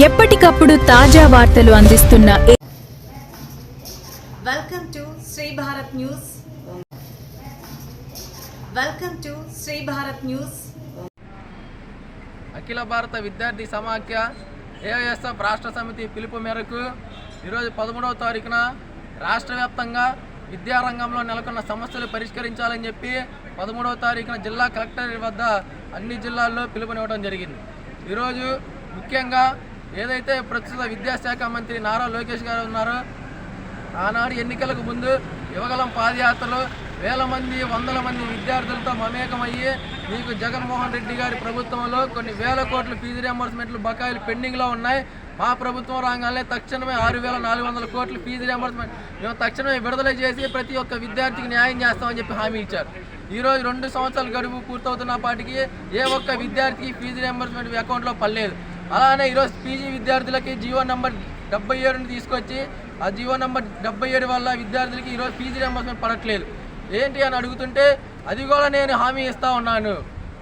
ఎప్పటికప్పుడు తాజా వార్తలు అందిస్తున్న welcome to Shri Bharat news. అఖిల భారత విద్యార్థి సమాఖ్య ఏఐఎస్ఎఫ్ రాష్ట్ర సమితి పిలుపు మేరకు ఈరోజు 13వ తారీఖున రాష్ట్ర వ్యాప్తంగా విద్యారంగంలో నెలకొన్న సమస్యలు పరిష్కరించాలని చెప్పి 13వ తారీఖున జిల్లా కలెక్టర్ వద్ద అన్ని జిల్లాల్లో పిలుపునివ్వడం జరిగింది. ఈరోజు ముఖ్యంగా ఏదైతే ప్రస్తుత విద్యాశాఖ మంత్రి నారా లోకేష్ గారు ఉన్నారో, ఆనాడు ఎన్నికలకు ముందు యువగలం పాదయాత్రలో వేల మంది వందల మంది విద్యార్థులతో మమేకమయ్యి మీకు జగన్మోహన్ రెడ్డి గారి ప్రభుత్వంలో కొన్ని వేల కోట్ల ఫీజు రియంబర్స్మెంట్లు బకాయిలు పెండింగ్లో ఉన్నాయి, మా ప్రభుత్వం రాగానే తక్షణమే 6,400 కోట్ల ఫీజు రియంబర్స్మెంట్ మేము తక్షణమే విడుదల చేసి ప్రతి ఒక్క విద్యార్థికి న్యాయం చేస్తామని చెప్పి హామీ ఇచ్చారు. ఈరోజు 2 సంవత్సరాల గడువు పూర్తవుతున్నప్పటికీ ఏ ఒక్క విద్యార్థికి ఫీజు రియంబర్స్మెంట్ అకౌంట్లో పడలేదు. అలానే ఈరోజు పీజీ విద్యార్థులకి జీవో నెంబర్ 77ని తీసుకొచ్చి ఆ జీవో నెంబర్ 77 వల్ల విద్యార్థులకి ఈరోజు ఫీజు రియంబర్స్మెంట్ పడట్లేదు. ఏంటి అని అడుగుతుంటే అది కూడా నేను హామీ ఇస్తూ ఉన్నాను,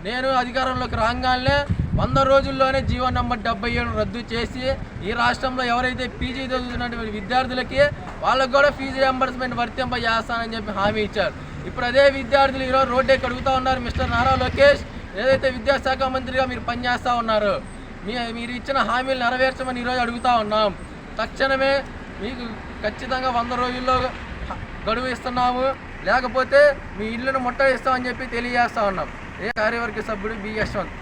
నేను అధికారంలోకి రాగానే 100 రోజుల్లోనే జీవో నెంబర్ 77 రద్దు చేసి ఈ రాష్ట్రంలో ఎవరైతే పీజీ చదువుతున్నటువంటి విద్యార్థులకి వాళ్ళకు కూడా ఫీజు రియంబర్స్మెంట్ వర్తింపజేస్తానని చెప్పి హామీ ఇచ్చారు. ఇప్పుడు అదే విద్యార్థులు ఈరోజు రోడ్డెక్కి అడుగుతూ ఉన్నారు, మిస్టర్ నారా లోకేష్ ఏదైతే విద్యాశాఖ మంత్రిగా మీరు పనిచేస్తూ ఉన్నారు, మీరు ఇచ్చిన హామీలు నెరవేర్చమని ఈరోజు అడుగుతూ ఉన్నాం. తక్షణమే మీకు ఖచ్చితంగా 100 రోజుల్లో గడువు ఇస్తున్నాము, లేకపోతే మీ ఇల్లును ముట్టడిస్తామని చెప్పి తెలియజేస్తూ ఉన్నాం. కార్యవర్గ సభ్యుడు బి యశ్వంత్.